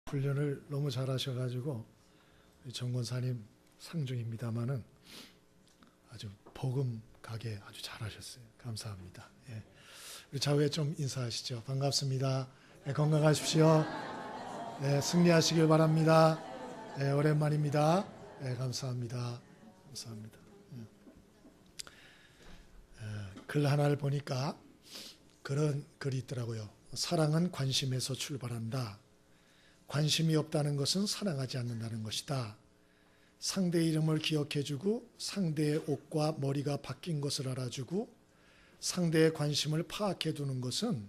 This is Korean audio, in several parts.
훈련을 너무 잘하셔가지고 정권사님 상중입니다마는 아주 복음 가게 아주 잘하셨어요. 감사합니다. 예. 우리 좌우에 좀 인사하시죠. 반갑습니다. 예, 건강하십시오. 예, 승리하시길 바랍니다. 예, 오랜만입니다. 예, 감사합니다. 감사합니다. 글 하나를 보니까 그런 글이 있더라고요. 사랑은 관심에서 출발한다. 관심이 없다는 것은 사랑하지 않는다는 것이다. 상대의 이름을 기억해주고 상대의 옷과 머리가 바뀐 것을 알아주고 상대의 관심을 파악해두는 것은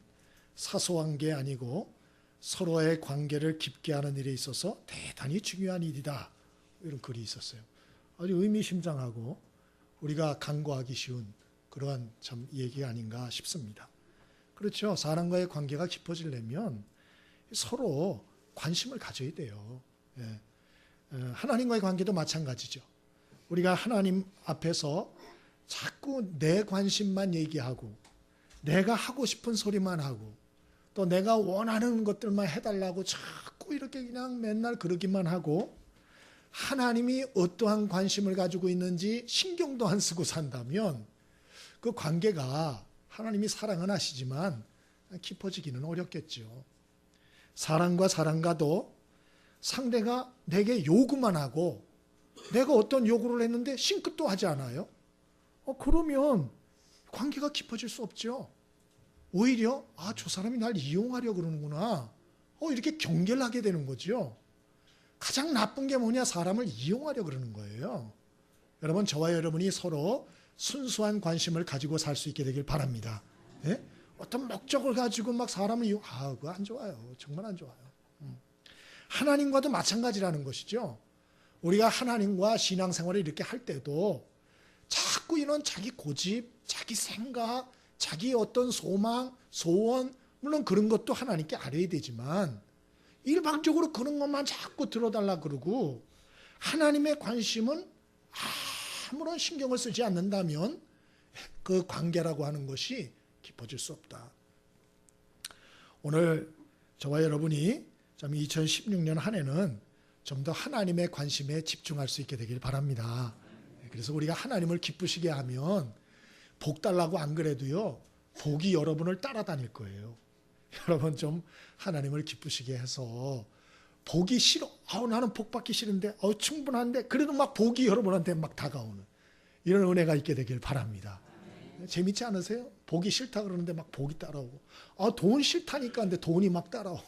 사소한 게 아니고 서로의 관계를 깊게 하는 일에 있어서 대단히 중요한 일이다. 이런 글이 있었어요. 아주 의미심장하고 우리가 간과하기 쉬운 그러한 참 얘기가 아닌가 싶습니다. 그렇죠. 사람과의 관계가 깊어지려면 서로 관심을 가져야 돼요. 예. 하나님과의 관계도 마찬가지죠. 우리가 하나님 앞에서 자꾸 내 관심만 얘기하고 내가 하고 싶은 소리만 하고 또 내가 원하는 것들만 해달라고 자꾸 이렇게 그냥 맨날 그러기만 하고 하나님이 어떠한 관심을 가지고 있는지 신경도 안 쓰고 산다면 그 관계가 하나님이 사랑은 하시지만 깊어지기는 어렵겠죠. 사랑과 사랑과도 상대가 내게 요구만 하고 내가 어떤 요구를 했는데 싱긋도 하지 않아요. 그러면 관계가 깊어질 수 없죠. 오히려 저 사람이 날 이용하려고 그러는구나. 이렇게 경계를 하게 되는 거죠. 가장 나쁜 게 뭐냐? 사람을 이용하려고 그러는 거예요. 여러분, 저와 여러분이 서로 순수한 관심을 가지고 살 수 있게 되길 바랍니다. 예? 어떤 목적을 가지고 막 사람을 그거 안 좋아요. 정말 안 좋아요. 하나님과도 마찬가지라는 것이죠. 우리가 하나님과 신앙생활을 이렇게 할 때도 자꾸 이런 자기 고집, 자기 생각, 자기 어떤 소망, 소원, 물론 그런 것도 하나님께 알아야 되지만 일방적으로 그런 것만 자꾸 들어달라 그러고 하나님의 관심은 아무런 신경을 쓰지 않는다면 그 관계라고 하는 것이 깊어질 수 없다. 오늘 저와 여러분이 2016년 한 해는 좀 더 하나님의 관심에 집중할 수 있게 되길 바랍니다. 그래서 우리가 하나님을 기쁘시게 하면 복 달라고 안 그래도요, 복이 여러분을 따라다닐 거예요. 여러분 좀 하나님을 기쁘시게 해서 복이 싫어. 나는 복 받기 싫은데, 충분한데, 그래도 막 복이 여러분한테 막 다가오는 이런 은혜가 있게 되길 바랍니다. 재밌지 않으세요? 복이 싫다 그러는데 막 복이 따라오고, 돈 싫다니까 근데 돈이 막 따라오고,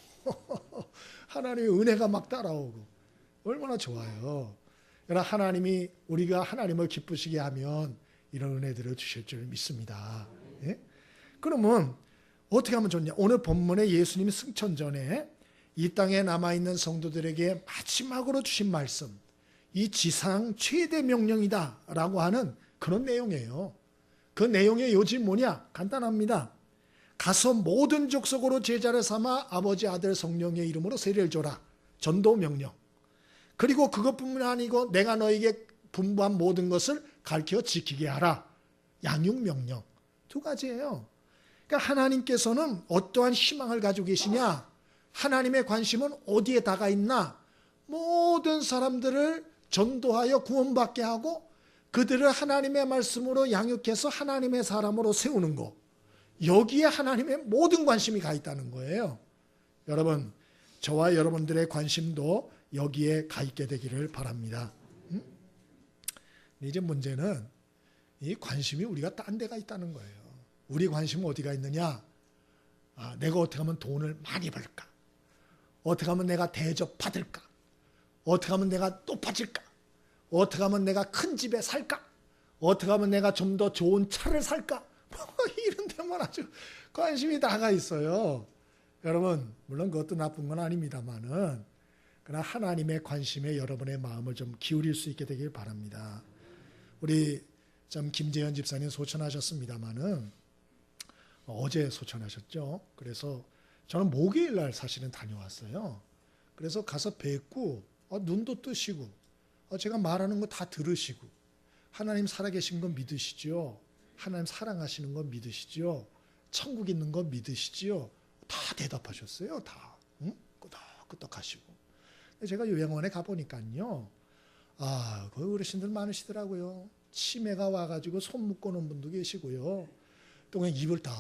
하나님의 은혜가 막 따라오고, 얼마나 좋아요. 그러나 하나님이 우리가 하나님을 기쁘시게 하면 이런 은혜들을 주실 줄 믿습니다. 예? 그러면 어떻게 하면 좋냐? 오늘 본문에 예수님이 승천 전에 이 땅에 남아있는 성도들에게 마지막으로 주신 말씀, 이 지상 최대 명령이다 라고 하는 그런 내용이에요. 그 내용의 요지는 뭐냐? 간단합니다. 가서 모든 족속으로 제자를 삼아 아버지, 아들, 성령의 이름으로 세례를 줘라. 전도 명령. 그리고 그것뿐만 아니고 내가 너에게 분부한 모든 것을 가르쳐 지키게 하라. 양육 명령. 두 가지예요. 그러니까 하나님께서는 어떠한 희망을 가지고 계시냐? 하나님의 관심은 어디에 다가 있나? 모든 사람들을 전도하여 구원받게 하고 그들을 하나님의 말씀으로 양육해서 하나님의 사람으로 세우는 것. 여기에 하나님의 모든 관심이 가 있다는 거예요. 여러분, 저와 여러분들의 관심도 여기에 가 있게 되기를 바랍니다. 이제 문제는 이 관심이 우리가 딴 데가 있다는 거예요. 우리 관심은 어디가 있느냐? 내가 어떻게 하면 돈을 많이 벌까? 어떻게 하면 내가 대접받을까? 어떻게 하면 내가 높아질까? 어떻게 하면 내가 큰 집에 살까? 어떻게 하면 내가 좀 더 좋은 차를 살까? 이런 데만 아주 관심이 다가 있어요. 여러분, 물론 그것도 나쁜 건 아닙니다만은 그러나 하나님의 관심에 여러분의 마음을 좀 기울일 수 있게 되길 바랍니다. 우리 좀 김재현 집사님 소천하셨습니다만은 어제 소천하셨죠. 그래서 저는 목요일 날 사실은 다녀왔어요. 그래서 가서 뵙고 눈도 뜨시고 제가 말하는 거 다 들으시고 하나님 살아계신 거 믿으시죠? 하나님 사랑하시는 거 믿으시죠? 천국 있는 거 믿으시죠? 다 대답하셨어요. 다. 끄덕끄덕 하시고. 제가 요양원에 가보니까요. 그 어르신들 많으시더라고요. 치매가 와가지고 손 묶어놓은 분도 계시고요. 또 그냥 입을 딱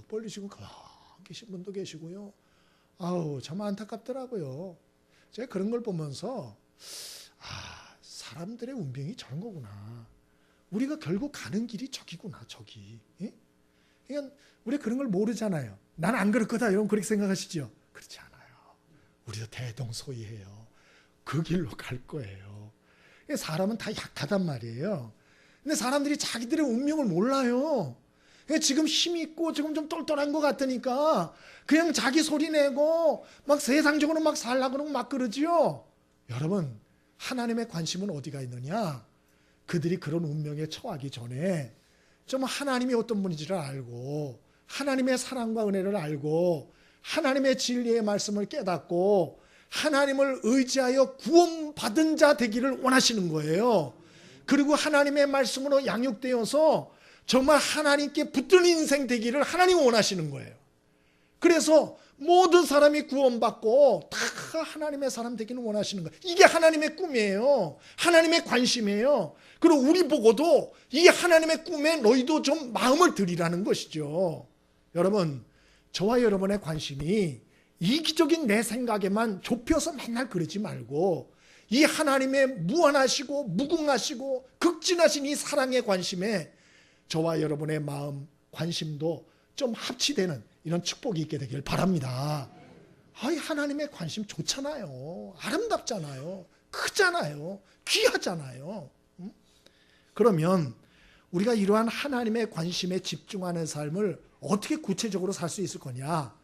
벌리시고 가만히 계신 분도 계시고요. 참 안타깝더라고요. 제가 그런 걸 보면서 사람들의 운명이 저런 거구나. 우리가 결국 가는 길이 저기구나, 저기. 예? 그러니까 우리가 그런 걸 모르잖아요. 난 안 그럴 거다, 여러분 그렇게 생각하시죠? 그렇지 않아요. 우리도 대동소이해요. 그 길로 갈 거예요. 사람은 다 약하단 말이에요. 근데 사람들이 자기들의 운명을 몰라요. 지금 힘이 있고 지금 좀 똘똘한 것 같으니까 그냥 자기 소리 내고 막 세상적으로 막 살라고 그러고 막 그러지요. 여러분, 하나님의 관심은 어디가 있느냐? 그들이 그런 운명에 처하기 전에 좀 하나님이 어떤 분인지를 알고 하나님의 사랑과 은혜를 알고 하나님의 진리의 말씀을 깨닫고 하나님을 의지하여 구원받은 자 되기를 원하시는 거예요. 그리고 하나님의 말씀으로 양육되어서 정말 하나님께 붙든 인생 되기를 하나님이 원하시는 거예요. 그래서 모든 사람이 구원받고 다 하나님의 사람 되기는 원하시는 거예요. 이게 하나님의 꿈이에요. 하나님의 관심이에요. 그리고 우리 보고도 이 하나님의 꿈에 너희도 좀 마음을 들이라는 것이죠. 여러분, 저와 여러분의 관심이 이기적인 내 생각에만 좁혀서 맨날 그러지 말고 이 하나님의 무한하시고 무궁하시고 극진하신 이 사랑의 관심에 저와 여러분의 마음, 관심도 좀 합치되는 이런 축복이 있게 되길 바랍니다. 하나님의 관심 좋잖아요. 아름답잖아요. 크잖아요. 귀하잖아요. 그러면 우리가 이러한 하나님의 관심에 집중하는 삶을 어떻게 구체적으로 살 수 있을 거냐?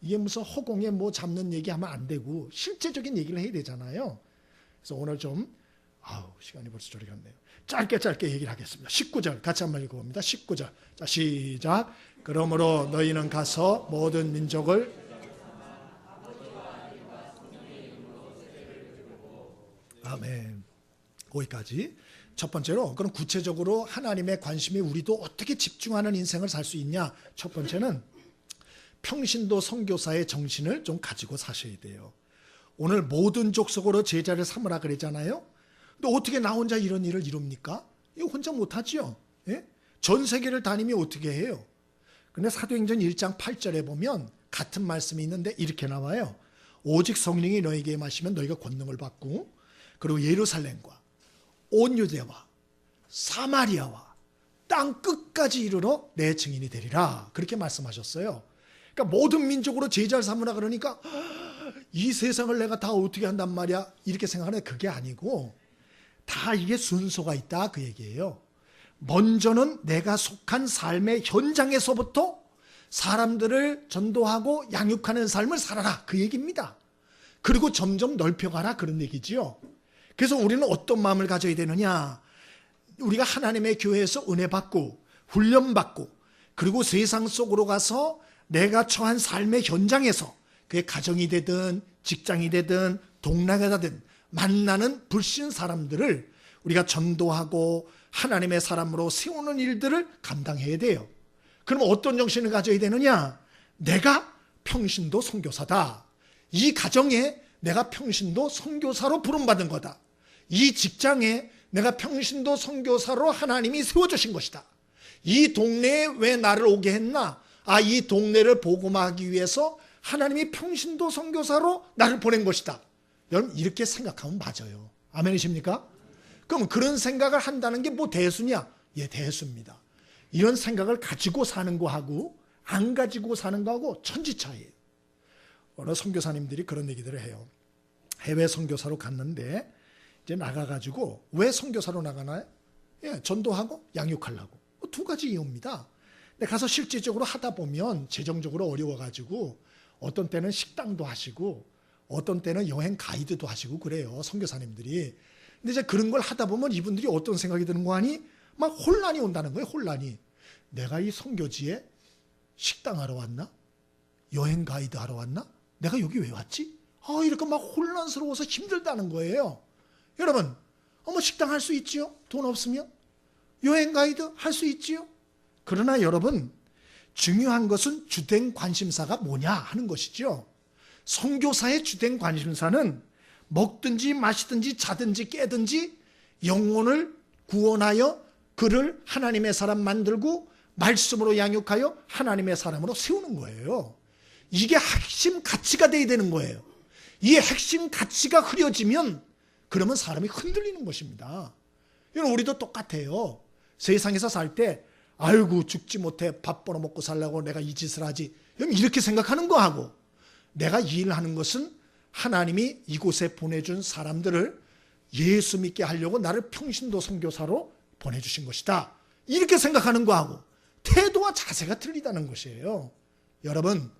이게 무슨 허공에 뭐 잡는 얘기하면 안 되고 실제적인 얘기를 해야 되잖아요. 그래서 오늘 좀 시간이 벌써 저리 갔네요. 짧게 얘기를 하겠습니다. 19절 같이 한번 읽어봅니다. 19절. 자, 시작. 그러므로 너희는 가서 모든 민족을 아멘. 거기까지. 첫 번째로 그럼 구체적으로 하나님의 관심이 우리도 어떻게 집중하는 인생을 살 수 있냐? 첫 번째는 평신도 선교사의 정신을 좀 가지고 사셔야 돼요. 오늘 모든 족속으로 제자를 삼으라 그랬잖아요. 근데 어떻게 나 혼자 이런 일을 이룹니까? 이거 혼자 못하지요. 예? 전 세계를 다니면 어떻게 해요? 근데 사도행전 1장 8절에 보면 같은 말씀이 있는데 이렇게 나와요. 오직 성령이 너에게 임하시면 너희가 권능을 받고 그리고 예루살렘과 온 유대와 사마리아와 땅 끝까지 이르러 내 증인이 되리라. 그렇게 말씀하셨어요. 그러니까 모든 민족으로 제자를 삼으라 그러니까 이 세상을 내가 다 어떻게 한단 말이야 이렇게 생각하는데 그게 아니고 다 이게 순서가 있다 그 얘기예요. 먼저는 내가 속한 삶의 현장에서부터 사람들을 전도하고 양육하는 삶을 살아라 그 얘기입니다. 그리고 점점 넓혀가라 그런 얘기지요. 그래서 우리는 어떤 마음을 가져야 되느냐? 우리가 하나님의 교회에서 은혜 받고 훈련 받고 그리고 세상 속으로 가서 내가 처한 삶의 현장에서 그게 가정이 되든 직장이 되든 동네가 되든 만나는 불신 사람들을 우리가 전도하고 하나님의 사람으로 세우는 일들을 감당해야 돼요. 그럼 어떤 정신을 가져야 되느냐? 내가 평신도 선교사다. 이 가정에 내가 평신도 선교사로 부름받은 거다. 이 직장에 내가 평신도 선교사로 하나님이 세워주신 것이다. 이 동네에 왜 나를 오게 했나? 이 동네를 복음하기 위해서 하나님이 평신도 선교사로 나를 보낸 것이다. 여러분 이렇게 생각하면 맞아요. 아멘이십니까? 그럼 그런 생각을 한다는 게 뭐 대수냐? 예, 대수입니다. 이런 생각을 가지고 사는 거하고 안 가지고 사는 거하고 천지차이예요. 어느 선교사님들이 그런 얘기들을 해요. 해외 선교사로 갔는데 이제 나가가지고 왜 선교사로 나가나요? 예, 전도하고 양육하려고. 두 가지 이유입니다. 근데 가서 실질적으로 하다 보면 재정적으로 어려워가지고 어떤 때는 식당도 하시고 어떤 때는 여행 가이드도 하시고 그래요. 선교사님들이. 근데 이제 그런 걸 하다 보면 이분들이 어떤 생각이 드는 거 아니? 막 혼란이 온다는 거예요. 혼란이. 내가 이 선교지에 식당하러 왔나? 여행 가이드 하러 왔나? 내가 여기 왜 왔지? 이렇게 막 혼란스러워서 힘들다는 거예요. 여러분, 식당 할 수 있지요? 돈 없으면? 여행 가이드 할 수 있지요? 그러나 여러분, 중요한 것은 주된 관심사가 뭐냐 하는 것이죠. 선교사의 주된 관심사는 먹든지 마시든지 자든지 깨든지 영혼을 구원하여 그를 하나님의 사람 만들고 말씀으로 양육하여 하나님의 사람으로 세우는 거예요. 이게 핵심 가치가 돼야 되는 거예요. 이 핵심 가치가 흐려지면 그러면 사람이 흔들리는 것입니다. 이건 우리도 똑같아요. 세상에서 살 때 아이고 죽지 못해 밥 벌어먹고 살려고 내가 이 짓을 하지 이렇게 생각하는 거하고 내가 이 일을 하는 것은 하나님이 이곳에 보내준 사람들을 예수 믿게 하려고 나를 평신도 선교사로 보내주신 것이다 이렇게 생각하는 거하고 태도와 자세가 틀리다는 것이에요. 여러분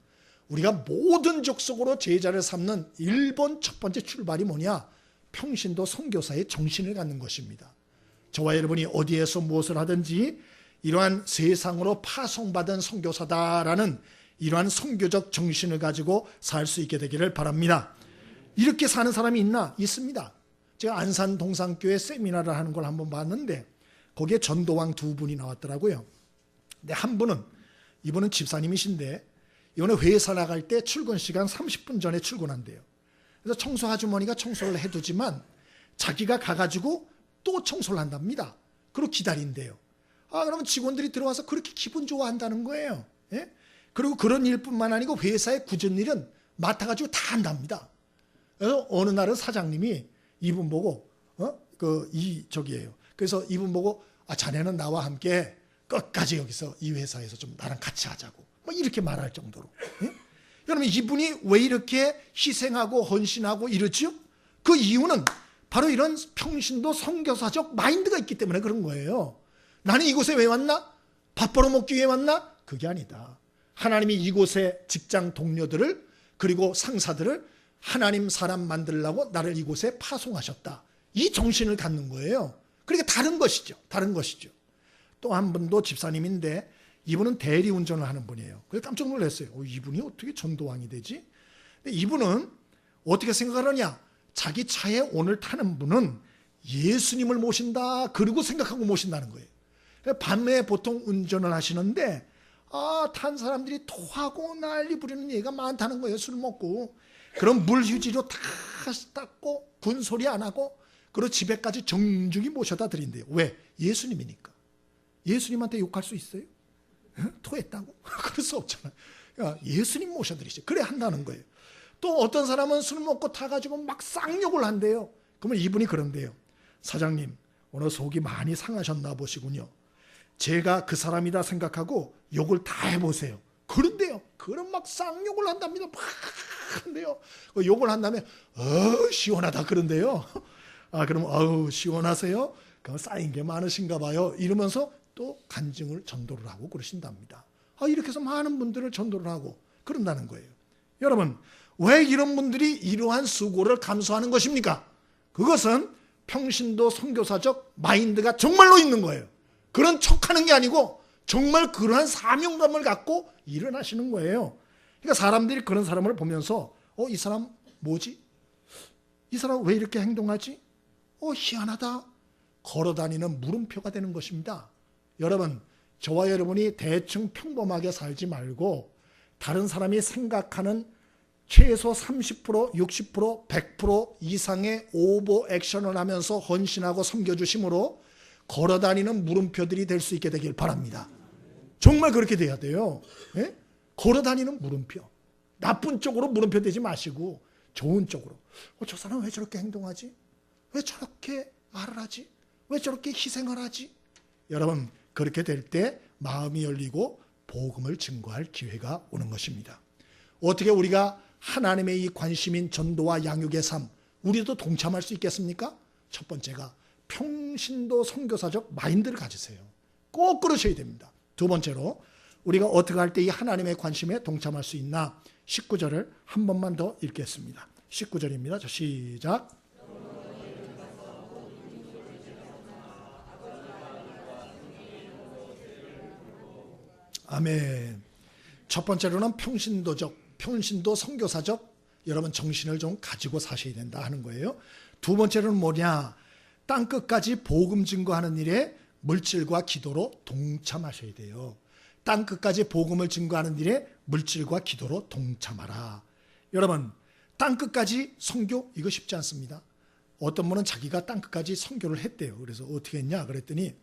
우리가 모든 족속으로 제자를 삼는 1번 첫 번째 출발이 뭐냐? 평신도 선교사의 정신을 갖는 것입니다. 저와 여러분이 어디에서 무엇을 하든지 이러한 세상으로 파송받은 선교사다라는 이러한 선교적 정신을 가지고 살 수 있게 되기를 바랍니다. 이렇게 사는 사람이 있나? 있습니다. 제가 안산 동산교회 세미나를 하는 걸 한번 봤는데 거기에 전도왕 두 분이 나왔더라고요. 근데 한 분은 이분은 집사님이신데 이번에 회사 나갈 때 출근 시간 30분 전에 출근한대요. 그래서 청소 아주머니가 청소를 해두지만 자기가 가가지고 또 청소를 한답니다. 그리고 기다린대요. 그러면 직원들이 들어와서 그렇게 기분 좋아한다는 거예요. 예? 그리고 그런 일뿐만 아니고 회사의 굳은 일은 맡아가지고 다 한답니다. 그래서 어느 날은 사장님이 이분 보고 그래서 이분 보고 자네는 나와 함께 끝까지 여기서 이 회사에서 좀 나랑 같이 하자고 뭐 이렇게 말할 정도로. 예? 여러분 이분이 왜 이렇게 희생하고 헌신하고 이러지요? 그 이유는 바로 이런 평신도 선교사적 마인드가 있기 때문에 그런 거예요. 나는 이곳에 왜 왔나? 밥 벌어먹기 위해 왔나? 그게 아니다. 하나님이 이곳의 직장 동료들을 그리고 상사들을 하나님 사람 만들려고 나를 이곳에 파송하셨다. 이 정신을 갖는 거예요. 그러니까 다른 것이죠. 다른 것이죠. 또 한 분도 집사님인데 이분은 대리운전을 하는 분이에요. 그래서 깜짝 놀랐어요. 이분이 어떻게 전도왕이 되지? 근데 이분은 어떻게 생각을 하냐? 자기 차에 오늘 타는 분은 예수님을 모신다. 그리고 생각하고 모신다는 거예요. 밤에 보통 운전을 하시는데 탄 사람들이 토하고 난리 부리는 얘기가 많다는 거예요. 술 먹고. 그럼 물휴지로 다 닦고 군소리 안 하고 그리고 집에까지 정중히 모셔다 드린대요. 왜? 예수님이니까. 예수님한테 욕할 수 있어요? 토했다고? 그럴 수 없잖아요. 예수님 모셔드리죠. 그래 한다는 거예요. 또 어떤 사람은 술 먹고 타가지고 막 쌍욕을 한대요. 그러면 이분이 그런대요. 사장님 오늘 속이 많이 상하셨나 보시군요. 제가 그 사람이다 생각하고 욕을 다 해보세요. 그런데요. 그럼 막 쌍욕을 한답니다. 막 한대요. 욕을 한 다음에 시원하다 그런데요. 그럼 시원하세요? 그럼 쌓인 게 많으신가 봐요. 이러면서 또 간증을 전도를 하고 그러신답니다. 이렇게 해서 많은 분들을 전도를 하고 그런다는 거예요. 여러분 왜 이런 분들이 이러한 수고를 감수하는 것입니까? 그것은 평신도 선교사적 마인드가 정말로 있는 거예요. 그런 척하는 게 아니고 정말 그러한 사명감을 갖고 일을 하시는 거예요. 그러니까 사람들이 그런 사람을 보면서 이 사람 뭐지? 이 사람 왜 이렇게 행동하지? 희한하다. 걸어다니는 물음표가 되는 것입니다. 여러분 저와 여러분이 대충 평범하게 살지 말고 다른 사람이 생각하는 최소 30%, 60%, 100% 이상의 오버 액션을 하면서 헌신하고 섬겨주심으로 걸어다니는 물음표들이 될 수 있게 되길 바랍니다. 정말 그렇게 돼야 돼요. 예? 걸어다니는 물음표. 나쁜 쪽으로 물음표 되지 마시고 좋은 쪽으로. 저 사람 왜 저렇게 행동하지? 왜 저렇게 말을 하지? 왜 저렇게 희생을 하지? 여러분 그렇게 될 때 마음이 열리고 복음을 증거할 기회가 오는 것입니다. 어떻게 우리가 하나님의 이 관심인 전도와 양육의 삶 우리도 동참할 수 있겠습니까? 첫 번째가 평신도 선교사적 마인드를 가지세요. 꼭 그러셔야 됩니다. 두 번째로 우리가 어떻게 할 때 이 하나님의 관심에 동참할 수 있나? 19절을 한 번만 더 읽겠습니다. 19절입니다. 시작. 아멘. 첫 번째로는 평신도 선교사적 여러분 정신을 좀 가지고 사셔야 된다 하는 거예요. 두 번째로는 뭐냐? 땅끝까지 복음 증거하는 일에 물질과 기도로 동참하셔야 돼요. 땅끝까지 복음을 증거하는 일에 물질과 기도로 동참하라. 여러분 땅끝까지 선교 이거 쉽지 않습니다. 어떤 분은 자기가 땅끝까지 선교를 했대요. 그래서 어떻게 했냐 그랬더니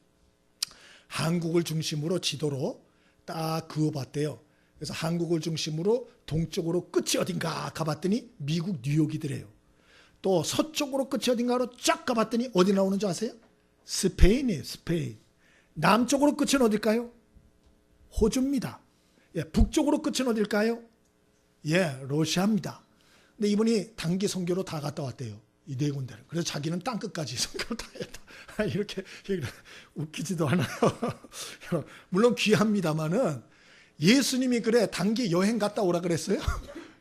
한국을 중심으로 지도로 딱 그어봤대요. 그래서 한국을 중심으로 동쪽으로 끝이 어딘가 가봤더니 미국 뉴욕이더래요. 또 서쪽으로 끝이 어딘가로 쫙 가봤더니 어디 나오는 줄 아세요? 스페인이에요. 스페인. 남쪽으로 끝은 어딜까요? 호주입니다. 예, 북쪽으로 끝은 어딜까요? 예, 러시아입니다. 근데 이분이 단기 선교로 다 갔다 왔대요. 이 네 군데를. 그래서 자기는 땅끝까지 선교를 다 했다. 이렇게 웃기지도 않아요. 물론 귀합니다만은 예수님이 그래 단기 여행 갔다 오라 그랬어요?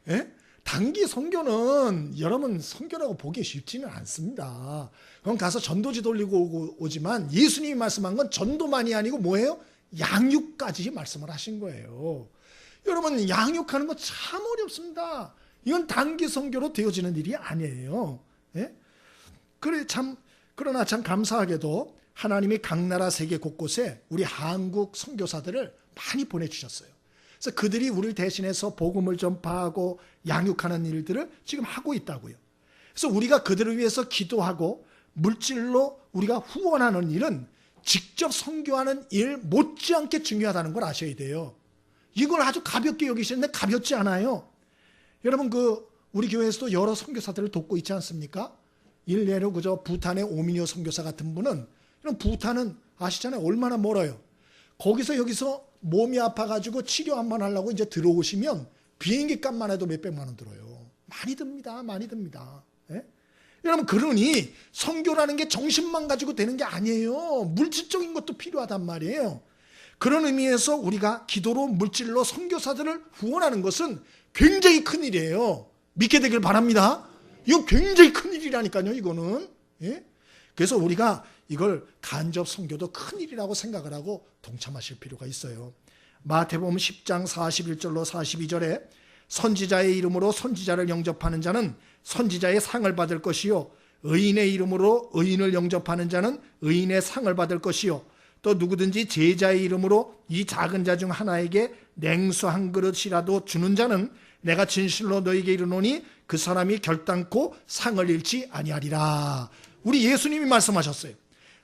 예? 단기 선교는 여러분 선교라고 보기 쉽지는 않습니다. 그럼 가서 전도지 돌리고 오지만 예수님이 말씀한 건 전도만이 아니고 뭐예요? 양육까지 말씀을 하신 거예요. 여러분 양육하는 거 참 어렵습니다. 이건 단기 선교로 되어지는 일이 아니에요. 예? 그러나 참 감사하게도 하나님이 각 나라 세계 곳곳에 우리 한국 선교사들을 많이 보내주셨어요. 그래서 그들이 우리를 대신해서 복음을 전파하고 양육하는 일들을 지금 하고 있다고요. 그래서 우리가 그들을 위해서 기도하고 물질로 우리가 후원하는 일은 직접 선교하는 일 못지않게 중요하다는 걸 아셔야 돼요. 이걸 아주 가볍게 여기시는데 가볍지 않아요. 여러분 우리 교회에서도 여러 선교사들을 돕고 있지 않습니까? 일례로 그저 부탄의 오미니오 선교사 같은 분은 이런 부탄은 아시잖아요. 얼마나 멀어요. 거기서 여기서 몸이 아파가지고 치료 한번 하려고 이제 들어오시면 비행기 값만 해도 몇백만 원 들어요. 많이 듭니다. 많이 듭니다. 예? 여러분 그러니 선교라는 게 정신만 가지고 되는 게 아니에요. 물질적인 것도 필요하단 말이에요. 그런 의미에서 우리가 기도로 물질로 선교사들을 후원하는 것은 굉장히 큰 일이에요. 믿게 되길 바랍니다. 이거 굉장히 큰 일이라니까요. 이거는. 예? 그래서 우리가 이걸 간접 선교도 큰 일이라고 생각을 하고 동참하실 필요가 있어요. 마태복음 10장 41절로 42절에 선지자의 이름으로 선지자를 영접하는 자는 선지자의 상을 받을 것이요 의인의 이름으로 의인을 영접하는 자는 의인의 상을 받을 것이요 또 누구든지 제자의 이름으로 이 작은 자 중 하나에게 냉수 한 그릇이라도 주는 자는 내가 진실로 너에게 이르노니 그 사람이 결단코 상을 잃지 아니하리라. 우리 예수님이 말씀하셨어요.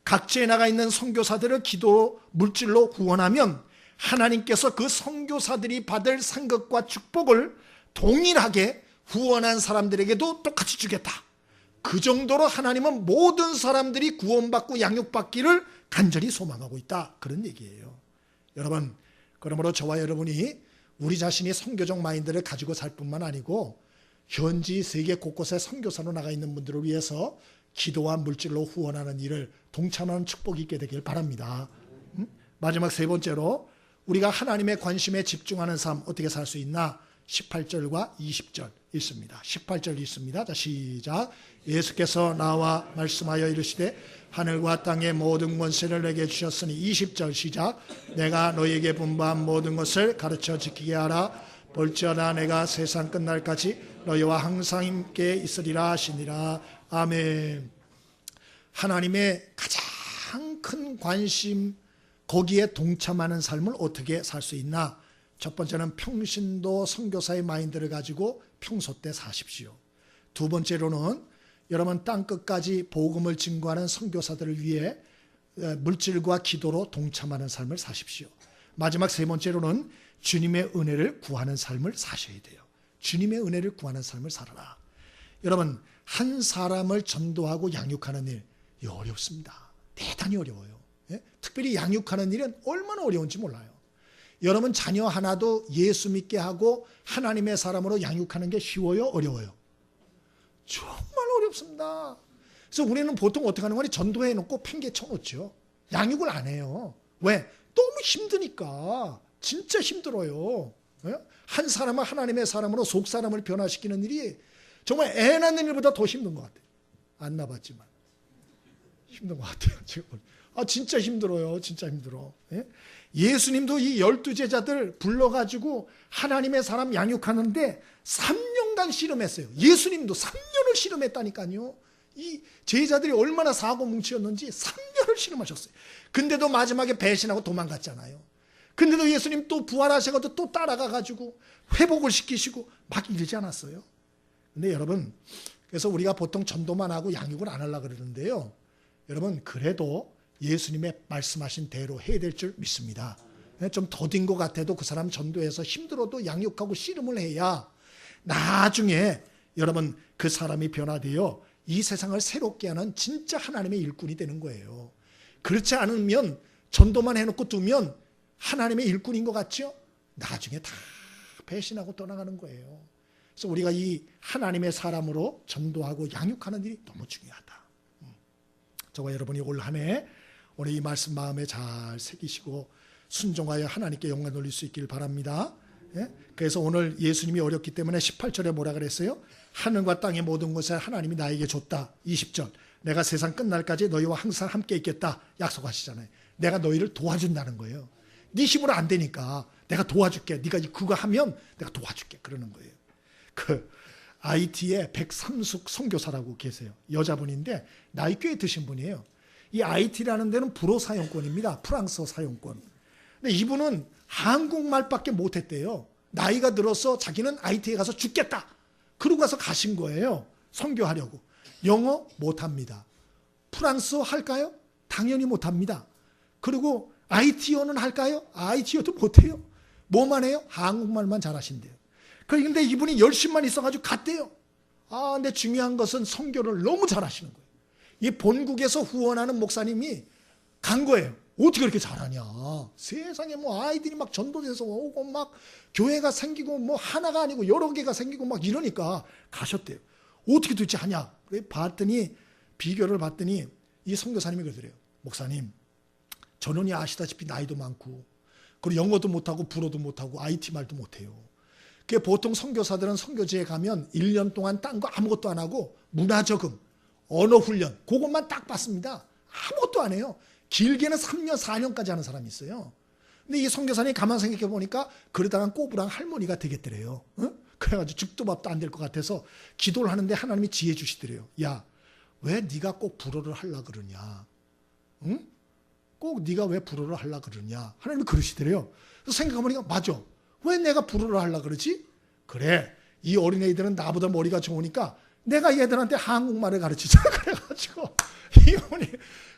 각지에 나가 있는 선교사들을 기도 물질로 후원하면 하나님께서 그 선교사들이 받을 상급과 축복을 동일하게 후원한 사람들에게도 똑같이 주겠다. 그 정도로 하나님은 모든 사람들이 구원받고 양육받기를 간절히 소망하고 있다. 그런 얘기예요. 여러분, 그러므로 저와 여러분이 우리 자신이 선교적 마인드를 가지고 살 뿐만 아니고 현지 세계 곳곳에 선교사로 나가 있는 분들을 위해서 기도와 물질로 후원하는 일을 동참하는 축복이 있게 되길 바랍니다. 마지막 세 번째로 우리가 하나님의 관심에 집중하는 삶 어떻게 살 수 있나? 18절과 20절 있습니다. 18절 있습니다. 자, 시작. 예수께서 나와 말씀하여 이르시되 하늘과 땅의 모든 권세를 내게 주셨으니 20절 시작. 내가 너에게 분부한 모든 것을 가르쳐 지키게 하라. 볼지어다 내가 세상 끝날까지 너희와 항상 함께 있으리라 하시니라. 아멘. 하나님의 가장 큰 관심 거기에 동참하는 삶을 어떻게 살 수 있나? 첫 번째는 평신도 선교사의 마인드를 가지고 평소 때 사십시오. 두 번째로는 여러분 땅끝까지 복음을 증거하는 선교사들을 위해 물질과 기도로 동참하는 삶을 사십시오. 마지막 세 번째로는 주님의 은혜를 구하는 삶을 사셔야 돼요. 주님의 은혜를 구하는 삶을 살아라. 여러분 한 사람을 전도하고 양육하는 일 어렵습니다. 대단히 어려워요. 예? 특별히 양육하는 일은 얼마나 어려운지 몰라요. 여러분 자녀 하나도 예수 믿게 하고 하나님의 사람으로 양육하는 게 쉬워요? 어려워요? 정말 어렵습니다. 그래서 우리는 보통 어떻게 하는 거니? 전도해 놓고 팽개 쳐놓죠. 양육을 안 해요. 왜? 너무 힘드니까. 진짜 힘들어요. 예? 한 사람은 하나님의 사람으로 속 사람을 변화시키는 일이 정말 애 낳는 일보다 더 힘든 것 같아요. 안 낳았지만 힘든 것 같아요. 지금. 진짜 힘들어요. 진짜 힘들어. 예? 예수님도 이 12제자들 불러가지고 하나님의 사람 양육하는데 3년간 씨름했어요. 예수님도 3년을 씨름했다니까요. 이 제자들이 얼마나 사고뭉치였는지 3년을 씨름하셨어요. 근데도 마지막에 배신하고 도망갔잖아요. 근데도 예수님 또 부활하셔가지고 또 따라가가지고 회복을 시키시고 막 이러지 않았어요. 근데 여러분, 그래서 우리가 보통 전도만 하고 양육을 안 하려고 그러는데요. 여러분, 그래도 예수님의 말씀하신 대로 해야 될 줄 믿습니다. 좀 더딘 것 같아도 그 사람 전도해서 힘들어도 양육하고 씨름을 해야 나중에 여러분 그 사람이 변화되어 이 세상을 새롭게 하는 진짜 하나님의 일꾼이 되는 거예요. 그렇지 않으면 전도만 해놓고 두면 하나님의 일꾼인 것 같죠? 나중에 다 배신하고 떠나가는 거예요. 그래서 우리가 이 하나님의 사람으로 전도하고 양육하는 일이 너무 중요하다. 저와 여러분이 올 한 해 오늘 이 말씀 마음에 잘 새기시고 순종하여 하나님께 영광 돌릴 수 있길 바랍니다. 그래서 오늘 예수님이 어렵기 때문에 18절에 뭐라 그랬어요? 하늘과 땅의 모든 것을 하나님이 나에게 줬다. 20절 내가 세상 끝날까지 너희와 항상 함께 있겠다 약속하시잖아요. 내가 너희를 도와준다는 거예요. 네 힘으로 안 되니까 내가 도와줄게. 네가 그거 하면 내가 도와줄게. 그러는 거예요. 그 IT의 백삼숙 선교사라고 계세요. 여자분인데 나이 꽤 드신 분이에요. 이 IT라는 데는 불어 사용권입니다. 프랑스어 사용권. 근데 이분은 한국말밖에 못했대요. 나이가 들어서 자기는 IT에 가서 죽겠다. 그러고 가서 가신 거예요. 선교하려고. 영어 못합니다. 프랑스어 할까요? 당연히 못합니다. 그리고 IT어는 할까요? IT어도 못해요. 뭐만 해요? 한국말만 잘하신대요. 그런데 이분이 열심만 있어가지고 갔대요. 근데 중요한 것은 선교를 너무 잘하시는 거예요. 이 본국에서 후원하는 목사님이 간 거예요. 어떻게 그렇게 잘하냐. 세상에 뭐 아이들이 막 전도돼서 오고 막 교회가 생기고 뭐 하나가 아니고 여러 개가 생기고 막 이러니까 가셨대요. 어떻게 도대체 하냐. 그래 봤더니 비결을 봤더니 이 선교사님이 그러더래요. 목사님, 저는 아시다시피 나이도 많고 그리고 영어도 못하고 불어도 못하고 IT 말도 못해요. 그 보통 선교사들은 선교지에 가면 1년 동안 딴 거 아무것도 안 하고 문화적응, 언어훈련 그것만 딱 받습니다. 아무것도 안 해요. 길게는 3년, 4년까지 하는 사람이 있어요. 근데 이 선교사님이 가만 생각해 보니까 그러다가 꼬부랑 할머니가 되겠더래요. 그래가지고 죽도밥도 안 될 것 같아서 기도를 하는데 하나님이 지혜 주시더래요. 야, 왜 네가 꼭 불어를 하려고 그러냐? 응? 꼭 네가 왜 불어를 하려고 그러냐? 하나님이 그러시더래요. 그래서 생각해보니까 맞아. 왜 내가 불어를 하려고 그러지? 그래, 이 어린애들은 나보다 머리가 좋으니까 내가 얘들한테 한국말을 가르치자. 그래가지고 이분이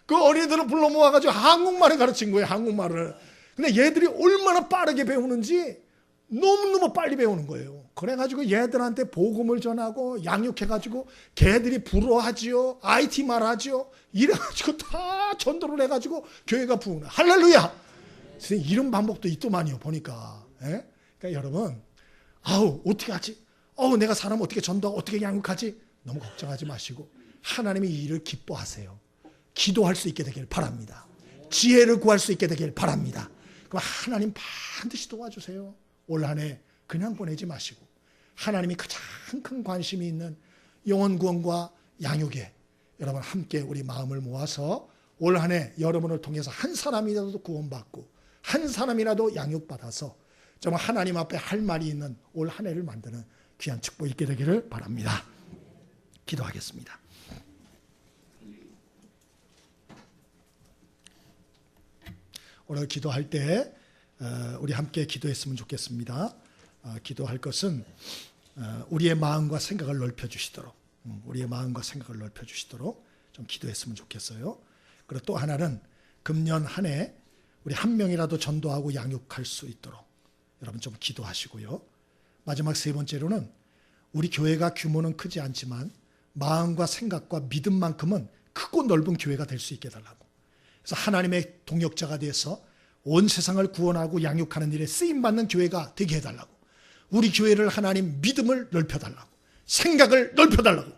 그 어린애들을 불러 모아가지고 한국말을 가르친 거예요. 한국말을. 근데 얘들이 얼마나 빠르게 배우는지 너무너무 빨리 배우는 거예요. 그래가지고 얘들한테 복음을 전하고 양육해가지고 걔들이 불어하지요. IT 말하지요. 이래가지고 다 전도를 해가지고 교회가 부흥해. 할렐루야. 이런 방법도 있더만요. 보니까. 그러니까 여러분, 어떻게 하지? 내가 사람 어떻게 전도하고 어떻게 양육하지? 너무 걱정하지 마시고 하나님이 이 일을 기뻐하세요. 기도할 수 있게 되길 바랍니다. 지혜를 구할 수 있게 되길 바랍니다. 그럼 하나님 반드시 도와주세요. 올 한 해 그냥 보내지 마시고 하나님이 가장 큰 관심이 있는 영혼 구원과 양육에 여러분 함께 우리 마음을 모아서 올 한 해 여러분을 통해서 한 사람이라도 구원받고 한 사람이라도 양육받아서 정말 하나님 앞에 할 말이 있는 올 한 해를 만드는 귀한 축복이 있게 되기를 바랍니다. 기도하겠습니다. 오늘 기도할 때 우리 함께 기도했으면 좋겠습니다. 기도할 것은 우리의 마음과 생각을 넓혀주시도록 우리의 마음과 생각을 넓혀주시도록 좀 기도했으면 좋겠어요. 그리고 또 하나는 금년 한 해 우리 한 명이라도 전도하고 양육할 수 있도록 여러분 좀 기도하시고요. 마지막 세 번째로는 우리 교회가 규모는 크지 않지만 마음과 생각과 믿음만큼은 크고 넓은 교회가 될 수 있게 해달라고. 그래서 하나님의 동역자가 돼서 온 세상을 구원하고 양육하는 일에 쓰임받는 교회가 되게 해달라고. 우리 교회를 하나님 믿음을 넓혀달라고. 생각을 넓혀달라고.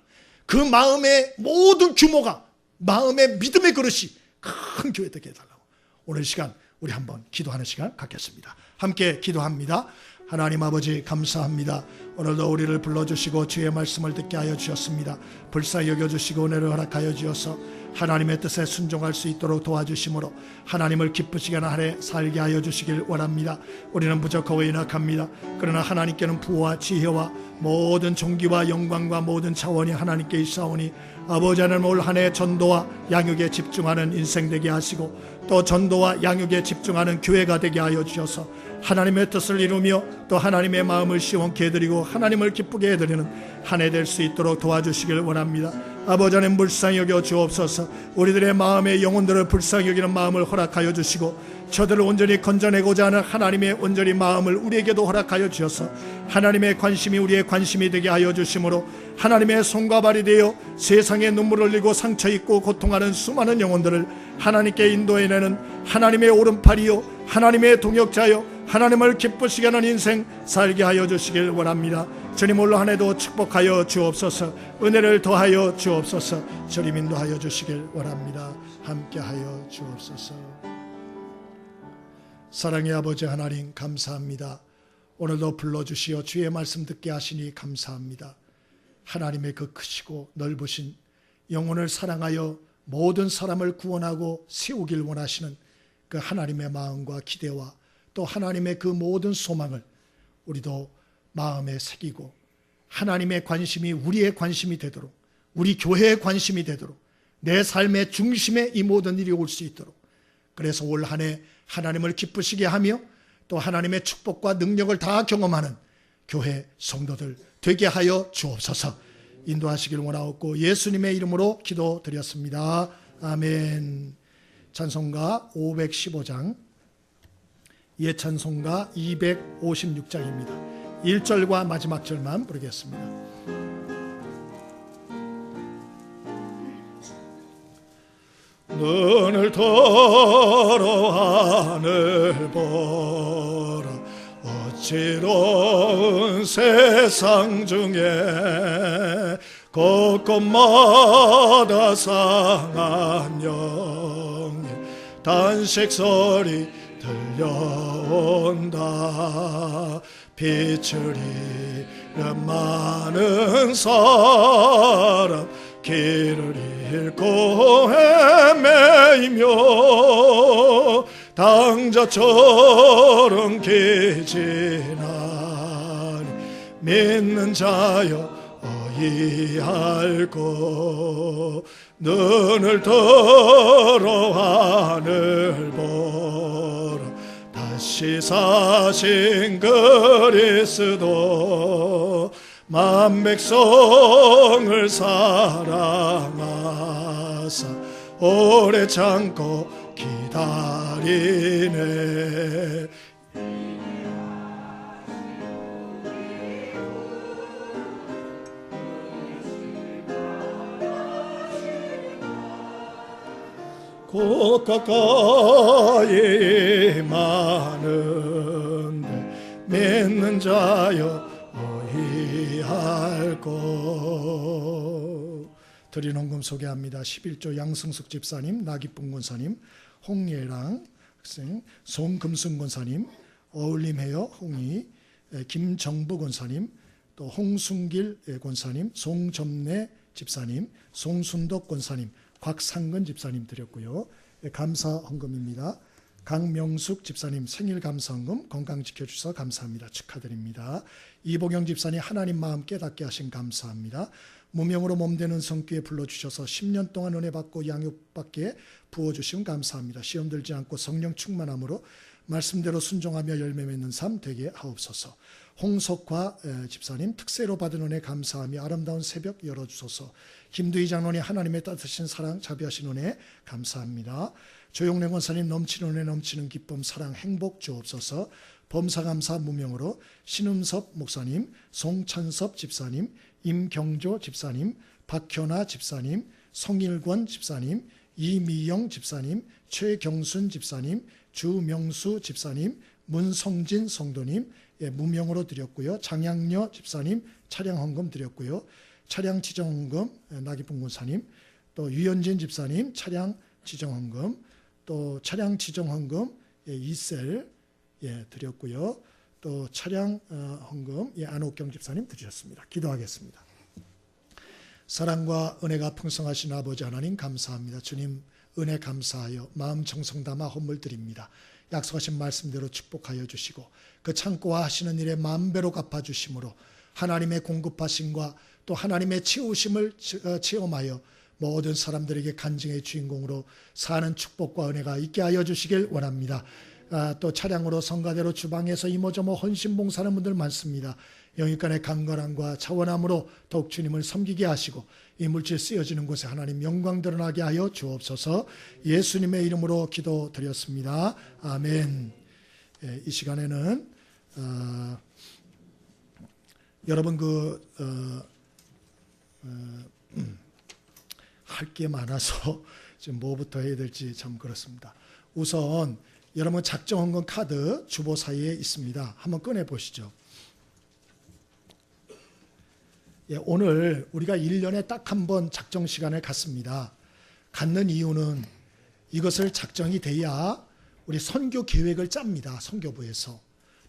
그 마음의 모든 규모가 마음의 믿음의 그릇이 큰 교회 되게 해달라고. 오늘 시간 우리 한번 기도하는 시간 갖겠습니다. 함께 기도합니다. 하나님 아버지 감사합니다. 오늘도 우리를 불러주시고 주의 말씀을 듣게 하여 주셨습니다. 불쌍히 여겨주시고 은혜를 허락하여 주셔서 하나님의 뜻에 순종할 수 있도록 도와주심으로 하나님을 기쁘시게 하는 한 해 살게 하여 주시길 원합니다. 우리는 부족하고 연약합니다. 그러나 하나님께는 부와 지혜와 모든 존귀와 영광과 모든 차원이 하나님께 있사오니 아버지 하나님 올 한 해 전도와 양육에 집중하는 인생 되게 하시고 또 전도와 양육에 집중하는 교회가 되게 하여 주셔서 하나님의 뜻을 이루며 또 하나님의 마음을 시원케 해드리고 하나님을 기쁘게 해드리는 한 해 될 수 있도록 도와주시길 원합니다. 아버지 하나님 불쌍히 여겨 주옵소서. 우리들의 마음의 영혼들을 불쌍히 여기는 마음을 허락하여 주시고 저들을 온전히 건져내고자 하는 하나님의 온전히 마음을 우리에게도 허락하여 주셔서 하나님의 관심이 우리의 관심이 되게 하여 주심으로 하나님의 손과 발이 되어 세상에 눈물을 흘리고 상처 입고 고통하는 수많은 영혼들을 하나님께 인도해내는 하나님의 오른팔이요 하나님의 동역자요 하나님을 기쁘시게 하는 인생 살게 하여 주시길 원합니다. 주님 올 한 해도 축복하여 주옵소서. 은혜를 더하여 주옵소서. 주님 인도하여 주시길 원합니다. 함께하여 주옵소서. 사랑의 아버지 하나님 감사합니다. 오늘도 불러주시어 주의 말씀 듣게 하시니 감사합니다. 하나님의 그 크시고 넓으신 영혼을 사랑하여 모든 사람을 구원하고 세우길 원하시는 그 하나님의 마음과 기대와 또 하나님의 그 모든 소망을 우리도 마음에 새기고 하나님의 관심이 우리의 관심이 되도록 우리 교회의 관심이 되도록 내 삶의 중심에 이 모든 일이 올 수 있도록 그래서 올 한 해 하나님을 기쁘시게 하며 또 하나님의 축복과 능력을 다 경험하는 교회 성도들 되게 하여 주옵소서. 인도하시길 원하옵고 예수님의 이름으로 기도드렸습니다. 아멘. 찬송가 515장 예찬송가 256장입니다. 1절과 마지막 절만 부르겠습니다. 눈을 들어 하늘 보라 어지러운 세상 중에 곳곳마다 상한 영의 단식 소리 들려온다. 빛을 잃은 많은 사람 길을 잃고 헤매이며 당자처럼 기진하니 믿는 자여 어이할고 눈을 들어 하늘 보라 다시 사신 그리스도 만 백성을 사랑하사 오래 참고 기다리네. 곧 가까이 많은데 믿는 자여 어이할고. 드린 헌금 소개합니다. 11조 양승숙 집사님, 나기쁨 권사님, 홍예랑 학생, 송금순 권사님, 어울림헤어 홍희, 김정부 권사님, 또 홍순길 권사님, 송점래 집사님, 송순덕 권사님, 곽상근 집사님 드렸고요. 감사 헌금입니다. 강명숙 집사님 생일 감사 헌금 건강 지켜주셔서 감사합니다. 축하드립니다. 이보경 집사님 하나님 마음 깨닫게 하신 감사합니다. 무명으로 몸되는 성교에 불러주셔서 10년 동안 은혜 받고 양육받게 부어주시면 감사합니다. 시험 들지 않고 성령 충만함으로 말씀대로 순종하며 열매 맺는 삶 되게 하옵소서. 홍석화 집사님 특세로 받은 은혜 감사하며 아름다운 새벽 열어주소서. 김두희 장로님 하나님의 따뜻하신 사랑 자비하신 은혜 감사합니다. 조용래 권사님 넘치는 은혜 넘치는 기쁨 사랑 행복 주옵소서. 범사감사 무명으로 신음섭 목사님, 송찬섭 집사님, 임경조 집사님, 박현아 집사님, 성일권 집사님, 이미영 집사님, 최경순 집사님, 주명수 집사님, 문성진 성도님 무명으로 드렸고요. 장양녀 집사님 차량 헌금 드렸고요. 차량 지정 헌금 나기쁨 권사님, 또 유현진 집사님 차량 지정 헌금, 또 차량 지정 헌금 이셀 드렸고요. 또 차량 헌금 안옥경 집사님 드렸습니다. 기도하겠습니다. 사랑과 은혜가 풍성하신 아버지 하나님 감사합니다. 주님 은혜 감사하여 마음 정성 담아 헌물 드립니다. 약속하신 말씀대로 축복하여 주시고 그 창고와 하시는 일에 만배로 갚아주심으로 하나님의 공급하심과 또 하나님의 채우심을 체험하여 모든 사람들에게 간증의 주인공으로 사는 축복과 은혜가 있게 하여 주시길 원합니다. 또 차량으로 성가대로 주방에서 이모저모 헌신봉사하는 분들 많습니다. 영육간의 강건함과 차원함으로 더욱 주님을 섬기게 하시고 이 물질 쓰여지는 곳에 하나님 영광 드러나게 하여 주옵소서. 예수님의 이름으로 기도드렸습니다. 아멘. 이 시간에는 여러분 할 게 많아서 지금 뭐부터 해야 될지 참 그렇습니다. 우선 여러분 작정헌금 카드 주보 사이에 있습니다. 한번 꺼내 보시죠. 오늘 우리가 1년에 딱 한 번 작정 시간을 갖습니다. 갖는 이유는 이것을 작정이 돼야 우리 선교 계획을 짭니다. 선교부에서.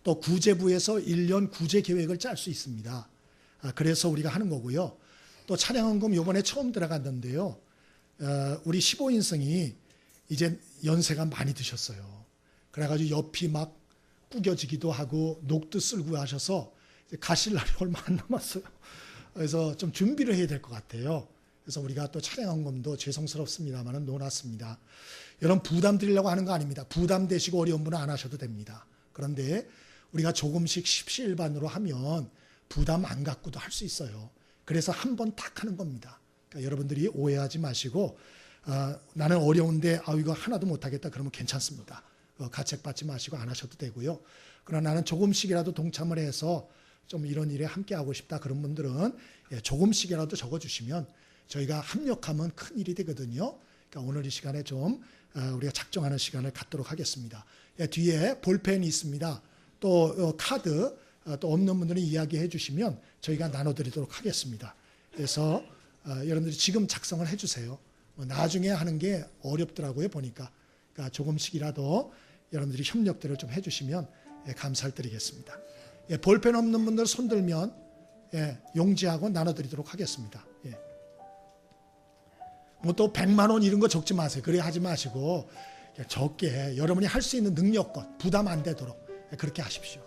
또 구제부에서 1년 구제 계획을 짤 수 있습니다. 그래서 우리가 하는 거고요. 또 차량헌금 이번에 처음 들어갔는데요. 우리 15인승이 이제 연세가 많이 드셨어요. 그래가지고 옆이 막 구겨지기도 하고 녹도 쓸고 하셔서 가실 날이 얼마 안 남았어요. 그래서 좀 준비를 해야 될 것 같아요. 그래서 우리가 또 차량헌금도 죄송스럽습니다만 놓았습니다. 여러분 부담 드리려고 하는 거 아닙니다. 부담 되시고 어려운 분은 안 하셔도 됩니다. 그런데 우리가 조금씩 십시일반으로 하면 부담 안 갖고도 할 수 있어요. 그래서 한 번 딱 하는 겁니다. 그러니까 여러분들이 오해하지 마시고 나는 어려운데 이거 하나도 못하겠다 그러면 괜찮습니다. 가책받지 마시고 안 하셔도 되고요. 그러나 나는 조금씩이라도 동참을 해서 좀 이런 일에 함께하고 싶다 그런 분들은 조금씩이라도 적어주시면 저희가 합력하면 큰 일이 되거든요. 그러니까 오늘 이 시간에 좀 우리가 작정하는 시간을 갖도록 하겠습니다. 뒤에 볼펜이 있습니다. 또 카드 또 없는 분들은 이야기해 주시면 저희가 나눠드리도록 하겠습니다. 그래서 여러분들이 지금 작성을 해주세요. 나중에 하는 게 어렵더라고요 보니까. 그러니까 조금씩이라도 여러분들이 협력들을 좀 해주시면 감사를 드리겠습니다. 볼펜 없는 분들 손 들면 용지하고 나눠드리도록 하겠습니다. 뭐 또 100만 원 이런 거 적지 마세요. 그래 하지 마시고 적게 여러분이 할 수 있는 능력껏 부담 안 되도록 그렇게 하십시오.